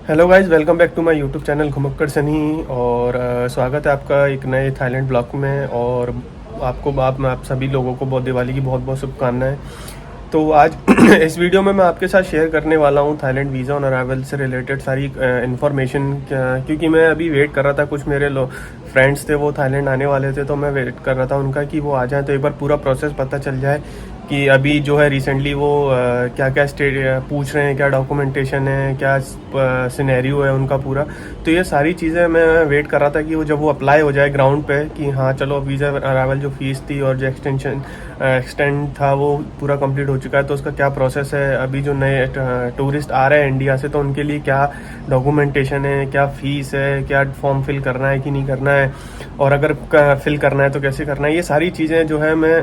Hello guys, welcome back to my YouTube channel Ghumakkad Sunny. और स्वागत है आपका एक नए थाईलैंड ब्लॉग में। और आप सभी लोगों को बहुत दिवाली की बहुत बहुत शुभकामनाएं। तो आज इस वीडियो में मैं आपके साथ शेयर करने वाला हूं थाईलैंड वीज़ा ऑन अराइवल से रिलेटेड सारी इन्फॉर्मेशन, क्योंकि मैं अभी वेट कर रहा था। कुछ मेरे फ्रेंड्स थे, वो थाईलैंड आने वाले थे, तो मैं वेट कर रहा था उनका कि वो आ जाएं, तो एक बार पूरा प्रोसेस पता चल जाए कि अभी जो है रिसेंटली वो क्या क्या स्टेट पूछ रहे हैं, क्या डॉक्यूमेंटेशन है, क्या सिनेरियो है उनका पूरा। तो ये सारी चीज़ें मैं वेट कर रहा था कि वो जब वो अप्लाई हो जाए ग्राउंड पे कि हाँ चलो वीज़ा अराइवल जो फीस थी और जो एक्सटेंड था वो पूरा कंप्लीट हो चुका है, तो उसका क्या प्रोसेस है। अभी जो नए टूरिस्ट आ रहे हैं इंडिया से, तो उनके लिए क्या डॉक्यूमेंटेशन है, क्या फ़ीस है, क्या फॉर्म फिल करना है कि नहीं करना है, और अगर फिल करना है तो कैसे करना है। ये सारी चीज़ें जो है मैं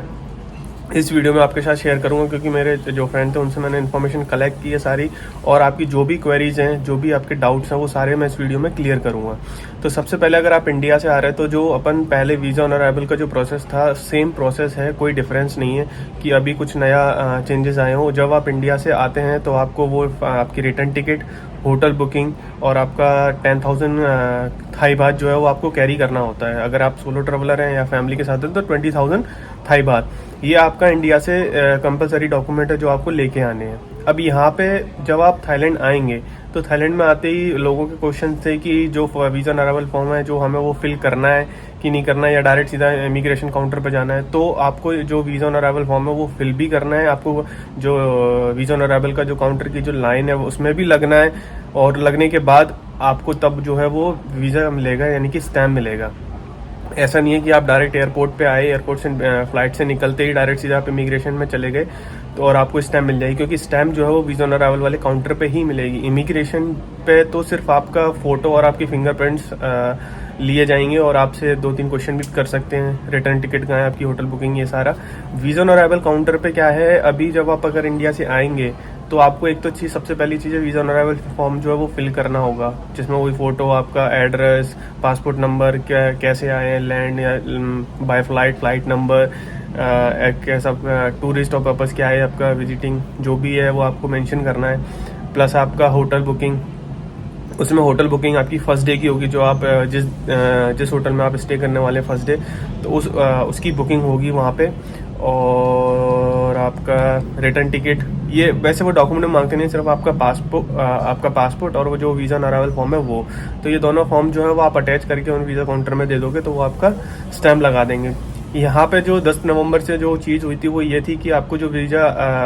इस वीडियो में आपके साथ शेयर करूंगा, क्योंकि मेरे जो फ्रेंड थे उनसे मैंने इन्फॉर्मेशन कलेक्ट की है सारी। और आपकी जो भी क्वेरीज हैं, जो भी आपके डाउट्स हैं, वो सारे मैं इस वीडियो में क्लियर करूंगा। तो सबसे पहले अगर आप इंडिया से आ रहे हैं, तो जो अपन पहले वीज़ा ऑन अराइवल का जो प्रोसेस था, सेम प्रोसेस है, कोई डिफरेंस नहीं है कि अभी कुछ नया चेंजेस आए हों। जब आप इंडिया से आते हैं तो आपको वो आपकी रिटर्न टिकट, होटल बुकिंग और आपका 10,000 थाई बात जो है वो आपको कैरी करना होता है। अगर आप सोलो ट्रेवलर हैं या फैमिली के साथ हैं तो 20,000 थाई बात, ये आपका इंडिया से कंपलसरी डॉक्यूमेंट है जो आपको लेके आने हैं। अब यहाँ पे जब आप थाईलैंड आएंगे, तो थाईलैंड में आते ही लोगों के क्वेश्चन थे कि जो वीज़ा ऑन अराइवल फॉर्म है जो हमें वो फिल करना है कि नहीं करना है, या डायरेक्ट सीधा इमिग्रेशन काउंटर पर जाना है। तो आपको जो वीज़ा ऑन अराइवल फॉर्म है वो फिल भी करना है, आपको जो वीज़ा ऑन अराइवल का जो काउंटर की जो लाइन है उसमें भी लगना है, और लगने के बाद आपको तब जो है वो वीज़ा मिलेगा, यानी कि स्टैम्प मिलेगा। ऐसा नहीं है कि आप डायरेक्ट एयरपोर्ट पे आए, एयरपोर्ट से फ्लाइट से निकलते ही डायरेक्ट सीधा आप इमिग्रेशन में चले गए तो और आपको स्टैम्प मिल जाएगी, क्योंकि स्टैम्प जो है वो वीज़ा ऑन अराइवल वाले काउंटर पे ही मिलेगी। इमिग्रेशन पे तो सिर्फ आपका फ़ोटो और आपकी फिंगरप्रिंट्स लिए जाएंगे, और आपसे 2-3 क्वेश्चन भी कर सकते हैं, रिटर्न टिकट कहाँ है, आपकी होटल बुकिंग, ये सारा। वीज़ा ऑन अराइवल काउंटर पे क्या है, अभी जब आप अगर इंडिया से आएंगे तो आपको एक तो चीज़, सबसे पहली चीज़ है वीज़ा ऑन अराइवल फॉर्म जो है वो फिल करना होगा, जिसमें वही फ़ोटो, आपका एड्रेस, पासपोर्ट नंबर, क्या कैसे आए हैं, लैंड या बाय फ्लाइट नंबर, कैसा टूरिस्ट और पर्पज़ क्या है, आपका विजिटिंग जो भी है वो आपको मेंशन करना है। प्लस आपका होटल बुकिंग, उसमें होटल बुकिंग आपकी फर्स्ट डे की होगी, जो आप जिस होटल में आप स्टे करने वाले फर्स्ट डे, तो उसकी बुकिंग होगी वहाँ पे। और आपका रिटर्न टिकट, ये वैसे वो डॉक्यूमेंट मांगते नहीं, सिर्फ आपका पासपोर्ट और वो जो वीज़ा ऑन अराइवल फॉर्म है वो। तो ये दोनों फॉर्म जो है वो आप अटैच करके उन वीज़ा काउंटर में दे दोगे तो वो आपका स्टैम्प लगा देंगे। यहाँ पे जो 10 नवंबर से जो चीज़ हुई थी वो ये थी कि आपको जो वीज़ा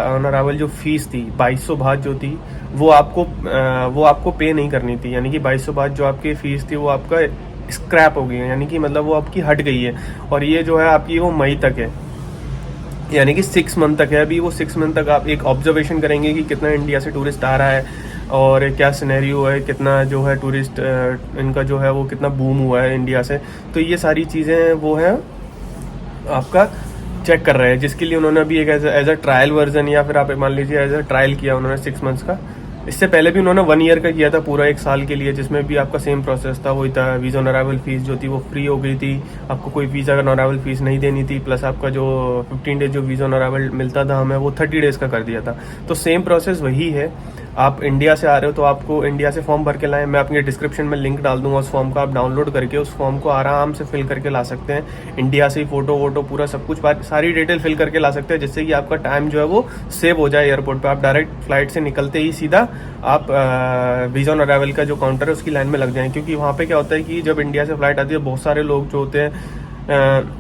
ऑन अराइवल जो फीस थी 2200 बात जो थी, वो आपको पे नहीं करनी थी। यानी कि 2200 बात जो आपकी फीस थी वो आपका स्क्रैप हो गई है, यानी कि मतलब वो आपकी हट गई है। और ये जो है आपकी वो मई तक है, यानी कि 6 मंथ तक है। अभी वो 6 मंथ तक आप एक ऑब्जर्वेशन करेंगे कि कितना इंडिया से टूरिस्ट आ रहा है और क्या सिनेरियो है, कितना जो है टूरिस्ट इनका जो है वो कितना बूम हुआ है इंडिया से। तो ये सारी चीज़ें वो है आपका चेक कर रहे हैं, जिसके लिए उन्होंने अभी एक एज अ ट्रायल वर्जन, या फिर आप मान लीजिए एज अ ट्रायल किया उन्होंने 6 मंथ्स का। इससे पहले भी उन्होंने 1 ईयर का किया था, पूरा 1 साल के लिए, जिसमें भी आपका सेम प्रोसेस था, वही था। वीज़ा ऑन अराइवल फीस जो थी वो फ्री हो गई थी, आपको कोई वीज़ा ऑन अराइवल फीस नहीं देनी थी। प्लस आपका जो 15 डेज जो वीज़ा ऑन अराइवल मिलता था हमें, वो 30 डेज का कर दिया था। तो सेम प्रोसेस वही है। आप इंडिया से आ रहे हो तो आपको इंडिया से फॉर्म भर के लाएं। मैं अपने डिस्क्रिप्शन में लिंक डाल दूंगा, उस फॉर्म का आप डाउनलोड करके उस फॉर्म को आराम से फिल करके ला सकते हैं। इंडिया से ही फोटो वोटो पूरा सब कुछ सारी डिटेल फिल करके ला सकते हैं, जिससे कि आपका टाइम जो है वो सेव हो जाए। एयरपोर्ट पे आप डायरेक्ट फ्लाइट से निकलते ही सीधा आप वीज़ा ऑन अराइवल का जो काउंटर है उसकी लाइन में लग जाएं। क्योंकि वहाँ पे क्या होता है कि जब इंडिया से फ्लाइट आती है, बहुत सारे लोग जो होते हैं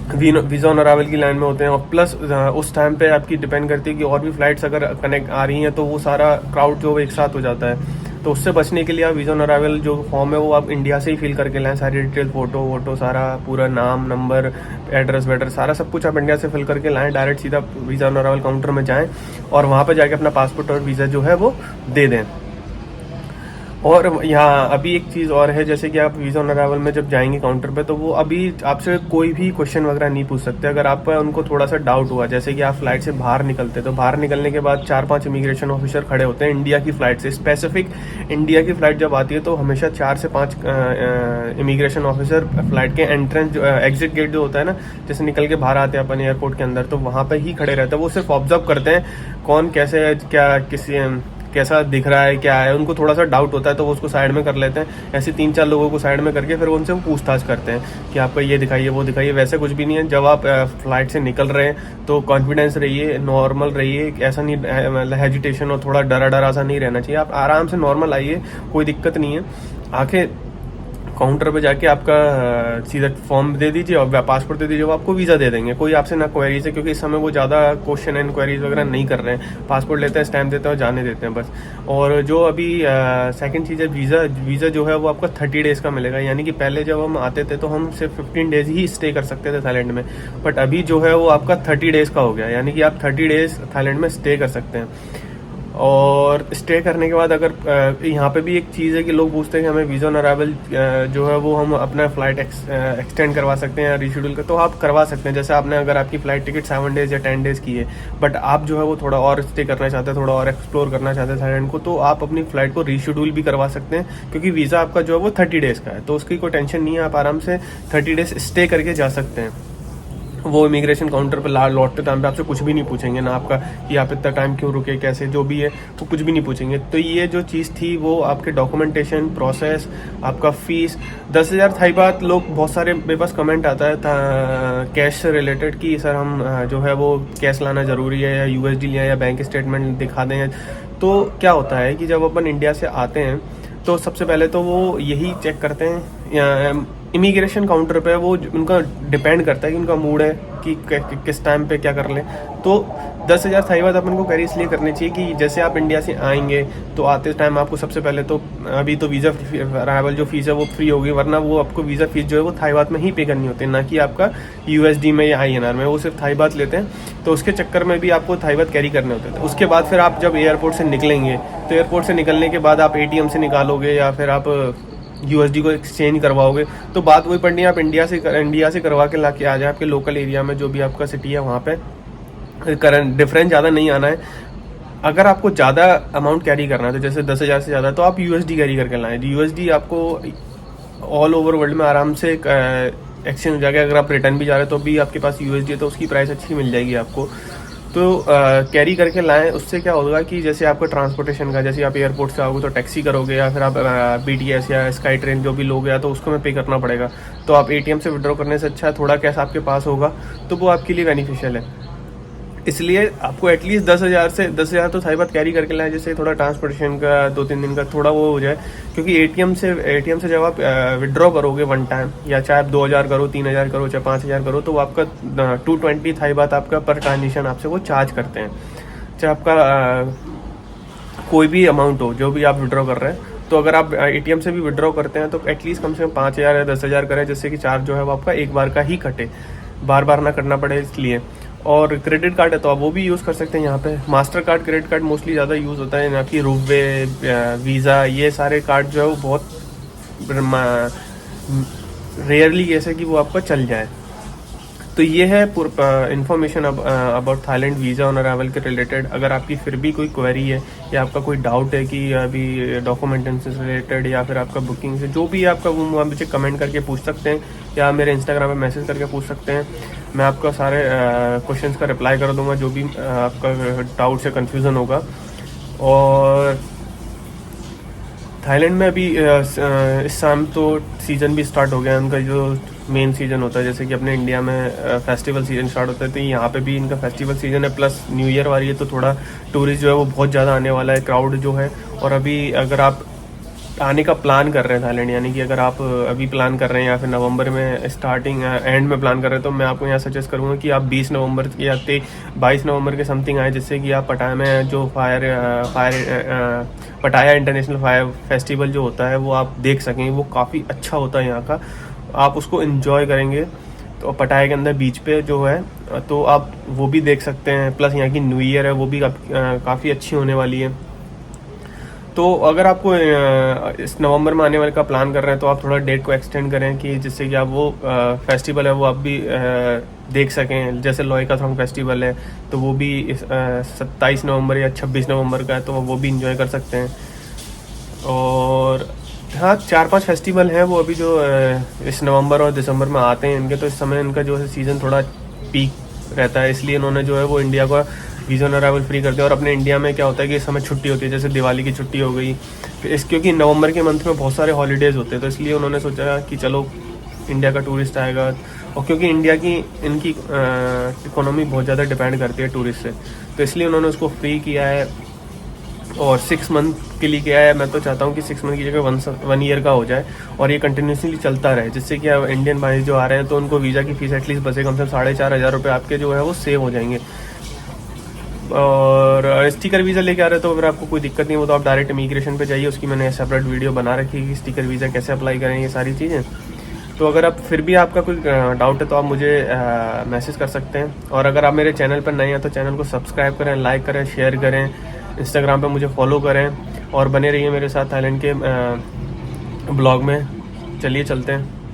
वीज़ा ऑन अराइवल की लाइन में होते हैं। और प्लस उस टाइम पे आपकी डिपेंड करती है कि और भी फ्लाइट्स अगर कनेक्ट आ रही हैं तो वो सारा क्राउड जो एक साथ हो जाता है। तो उससे बचने के लिए आप वीज़ा ऑन अराइवल जो फॉर्म है वो आप इंडिया से ही फिल करके लाएं। सारी डिटेल, फोटो वोटो, सारा पूरा नाम, नंबर, एड्रेस वेड्रेस, सारा सब कुछ आप इंडिया से फिल करके लाएं। डायरेक्ट सीधा वीज़ा ऑन अराइवल काउंटर में जाएँ और वहाँ पर जाके अपना पासपोर्ट और वीज़ा जो है वो दे दें। और यहाँ अभी एक चीज़ और है, जैसे कि आप वीज़ा ऑन अराइवल में जब जाएंगे काउंटर पे, तो वो अभी आपसे कोई भी क्वेश्चन वगैरह नहीं पूछ सकते। अगर आप उनको थोड़ा सा डाउट हुआ, जैसे कि आप फ्लाइट से बाहर निकलते, तो बाहर निकलने के बाद 4-5 इमिग्रेशन ऑफिसर खड़े होते हैं इंडिया की फ़्लाइट से। स्पेसिफिक इंडिया की फ़्लाइट जब आती है तो हमेशा 4 से 5 इमिग्रेशन ऑफिसर फ्लाइट के एंट्रेंस एग्जिट गेट जो होता है ना, जैसे निकल के बाहर आते हैं अपन एयरपोर्ट के अंदर, तो वहाँ पर ही खड़े रहते हैं। वो सिर्फ ऑब्जर्व करते हैं कौन कैसे क्या कैसा दिख रहा है, क्या है, उनको थोड़ा सा डाउट होता है तो वो उसको साइड में कर लेते हैं। ऐसे 3-4 लोगों को साइड में करके फिर उनसे वो पूछताछ करते हैं कि आपका ये दिखाइए, वो दिखाइए। वैसे कुछ भी नहीं है। जब आप फ्लाइट से निकल रहे हैं तो कॉन्फिडेंस रहिए, नॉर्मल रहिए, ऐसा नहीं मतलब हेजिटेशन और थोड़ा डरा डरा सा नहीं रहना चाहिए। आप आराम से नॉर्मल आइए, कोई दिक्कत नहीं है। आके काउंटर पे जाके आपका सीधा फॉर्म दे दीजिए और पासपोर्ट दे दीजिए, वो आपको वीज़ा दे देंगे। कोई आपसे ना क्वेरीज है, क्योंकि इस समय वो ज़्यादा क्वेश्चन एंड क्वेरीज वगैरह नहीं कर रहे हैं। पासपोर्ट लेते हैं, स्टैम्प देते हैं और जाने देते हैं बस। और जो अभी सेकंड चीज़ है वीज़ा जो है वो आपका 30 डेज़ का मिलेगा। यानी कि पहले जब हम आते थे तो हम सिर्फ 15 डेज़ ही स्टे कर सकते थे थाईलैंड में, बट अभी जो है वो आपका 30 डेज़ का हो गया। यानी कि आप 30 डेज़ थाईलैंड में स्टे कर सकते हैं। और स्टे करने के बाद अगर यहाँ पे भी एक चीज़ है कि लोग पूछते हैं कि हमें वीज़ा ऑन अराइवल जो है वो हम अपना फ्लाइट एक्सटेंड करवा सकते हैं या रीशेड्यूल कर, तो आप करवा सकते हैं। जैसे आपने अगर आपकी फ़्लाइट टिकट 7 डेज़ या 10 डेज़ की है, बट आप जो है वो थोड़ा और स्टे करना चाहते हैं, थोड़ा और एक्सप्लोर करना चाहते हैं थाईलैंड को, तो आप अपनी फ़्लाइट को रीशेड्यूल भी करवा सकते हैं। क्योंकि वीज़ा आपका जो है वो 30 डेज़ का है, तो उसकी कोई टेंशन नहीं है। आप आराम से 30 डेज़ स्टे करके जा सकते हैं। वो इमिग्रेशन काउंटर पर लौटते टाइम पे आपसे कुछ भी नहीं पूछेंगे ना, आपका कि आप इतना टाइम क्यों रुके, कैसे, जो भी है वो कुछ भी नहीं पूछेंगे। तो ये जो चीज़ थी वो आपके डॉक्यूमेंटेशन प्रोसेस, आपका फीस 10,000 थाई बात। लोग बहुत सारे मेरे पास कमेंट आता है कैश से रिलेटेड कि सर हम जो है वो कैश लाना ज़रूरी है या USD लिया या बैंक स्टेटमेंट दिखा दें। तो क्या होता है कि जब अपन इंडिया से आते हैं तो सबसे पहले तो वो यही चेक करते हैं इमिग्रेशन काउंटर पे। वो उनका डिपेंड करता है कि उनका मूड है कि किस टाइम पे क्या कर लें। तो 10,000 थाई बात अपन को कैरी इसलिए करनी चाहिए कि जैसे आप इंडिया से आएंगे तो आते टाइम आपको सबसे पहले तो अभी तो वीज़ा अराइवल जो फीस है वो फ्री होगी, वरना वो आपको वीज़ा फीस जो है वो थाई बात में ही पे करनी होती है, ना कि आपका USD में या INR में। वो सिर्फ थाई बात लेते हैं, तो उसके चक्कर में भी आपको थाई बात कैरी करने होते थे। उसके बाद फिर आप जब एयरपोर्ट से निकलेंगे तो एयरपोर्ट से निकलने के बाद आप ATM से निकालोगे या फिर आप USD को एक्सचेंज करवाओगे, तो बात वही पड़नी है। आप इंडिया से करवा के ला के आ जाए आपके लोकल एरिया में, जो भी आपका सिटी है वहाँ पे। करंट डिफरेंस ज़्यादा नहीं आना है। अगर आपको ज़्यादा अमाउंट कैरी करना है तो जैसे 10,000 से ज़्यादा, तो आप USD कैरी करके लाएं। USD आपको ऑल ओवर वर्ल्ड में आराम से एक्सचेंज हो जाएगा। अगर आप रिटर्न भी जा रहे हैं तो भी आपके पास USD है, तो उसकी प्राइस अच्छी मिल जाएगी आपको। तो कैरी करके लाएं। उससे क्या होगा कि जैसे आपको ट्रांसपोर्टेशन का, जैसे आप एयरपोर्ट से आओगे तो टैक्सी करोगे या फिर आप BTS या स्काई ट्रेन जो भी लोगे या तो उसको में पे करना पड़ेगा। तो आप ATM से विड्रॉ करने से अच्छा थोड़ा कैश आपके पास होगा, तो वो आपके लिए बेनिफिशियल है। इसलिए आपको एटलीस्ट 10,000 तो थाई बात कैरी करके लाएं, जिससे थोड़ा ट्रांसपोर्टेशन का 2-3 दिन का थोड़ा वो हो जाए। क्योंकि ATM से जब आप विड्रॉ करोगे वन टाइम, या चाहे आप 2,000 करो, 3,000 करो, चाहे 5,000 करो, तो आपका 220 थाई बात आपका पर ट्रांजेक्शन आपसे वो चार्ज करते हैं। चाहे आपका कोई भी अमाउंट हो जो भी आप विड्रॉ कर रहे हैं, तो अगर आप ATM से भी विड्रॉ करते हैं तो एटलीस्ट कम से कम 5,000 या 10,000 करें, जिससे कि चार्ज जो है वो आपका एक बार का ही कटे, बार बार ना करना पड़े इसलिए। और क्रेडिट कार्ड है तो आप वो भी यूज़ कर सकते हैं। यहाँ पे master card, credit card mostly ज़्यादा यूज़ होता है। यहाँ की रूपे, वीज़ा, ये सारे कार्ड जो है वो बहुत रेयरली ऐसे कि वो आपका चल जाए। तो ये है information about Thailand visa on arrival के रिलेटेड। अगर आपकी फिर भी कोई क्वेरी है या आपका कोई डाउट है कि अभी डॉक्यूमेंटेशन से रिलेटेड या फिर आपका बुकिंग से जो भी है आपका, वो आप मुझे कमेंट करके पूछ सकते हैं या मेरे इंस्टाग्राम पे मैसेज करके पूछ सकते हैं। मैं आपका सारे क्वेश्चंस का रिप्लाई कर दूंगा, जो भी आपका डाउट से कन्फ्यूज़न होगा। और थाईलैंड में अभी इस टाइम तो सीज़न भी स्टार्ट हो गया, उनका जो मेन सीज़न होता है। जैसे कि अपने इंडिया में फेस्टिवल सीज़न स्टार्ट होता है, तो यहाँ पे भी इनका फेस्टिवल सीज़न है, प्लस न्यू ईयर वाली है, तो थोड़ा टूरिस्ट जो है वो बहुत ज़्यादा आने वाला है, क्राउड जो है। और अभी अगर आप आने का प्लान कर रहे हैं थाईलैंड, यानी कि अगर आप अभी प्लान कर रहे हैं या फिर नवंबर में स्टार्टिंग एंड में प्लान कर रहे हैं, तो मैं आपको यहाँ सजेस्ट करूँगा कि आप 20 नवंबर या 22 नवंबर के समथिंग आए, जिससे कि आप पटाया में जो पटाया इंटरनेशनल फायर फेस्टिवल जो होता है वो आप देख सकें। वो काफ़ी अच्छा होता है यहाँ का, आप उसको इन्जॉय करेंगे। तो पटाया के अंदर बीच पे जो है तो आप वो भी देख सकते हैं। प्लस यहाँ की न्यू ईयर है वो भी काफ़ी अच्छी होने वाली है। तो अगर आपको इस नवंबर में आने वाले का प्लान कर रहे हैं तो आप थोड़ा डेट को एक्सटेंड करें, कि जिससे कि आप वो फेस्टिवल है वो आप भी देख सकें। जैसे लोईकाथोंग फेस्टिवल है तो वो भी 27 नवंबर या 26 नवंबर का है, तो वो भी इंजॉय कर सकते हैं। और हाँ, 4-5 फेस्टिवल हैं वो अभी जो इस नवंबर और दिसंबर में आते हैं इनके, तो इस समय इनका जो है सीज़न थोड़ा पीक रहता है, इसलिए इन्होंने जो है वो इंडिया का वीज़ा ऑन अराइवल फ्री कर दें। और अपने इंडिया में क्या होता है कि इस समय छुट्टी होती है, जैसे दिवाली की छुट्टी हो गई, क्योंकि नवंबर के मंथ में बहुत सारे हॉलीडेज़ होते हैं, तो इसलिए उन्होंने सोचा कि चलो इंडिया का टूरिस्ट आएगा। और क्योंकि इंडिया की इनकी इकोनॉमी बहुत ज़्यादा डिपेंड करती है टूरिस्ट से, तो इसलिए उन्होंने उसको फ्री किया है और 6 मंथ के लिए किया है। मैं तो चाहता हूँ कि 6 मंथ की जगह 1 ईयर का हो जाए और ये कंटिन्यूसली चलता रहे, जिससे कि इंडियन भाई जो आ रहे हैं तो उनको वीज़ा की फ़ीस एटलीस्ट बचे, कम से कम 4,500 रुपये आपके जो है वो सेव हो जाएंगे। और स्टिकर वीज़ा लेके आ रहे हो तो अगर आपको कोई दिक्कत नहीं हो तो आप डायरेक्ट इमिग्रेशन पे जाइए, उसकी मैंने सेपरेट वीडियो बना रखी है कि स्टिकर वीज़ा कैसे अप्लाई करें, ये सारी चीज़ें। तो अगर आप फिर भी आपका कोई डाउट है तो आप मुझे मैसेज कर सकते हैं। और अगर आप मेरे चैनल पर नए हैं तो चैनल को सब्सक्राइब करें, लाइक करें, शेयर करें, इंस्टाग्राम पे मुझे फॉलो करें और बने रहिए मेरे साथ थाईलैंड के ब्लॉग में। चलिए चलते हैं।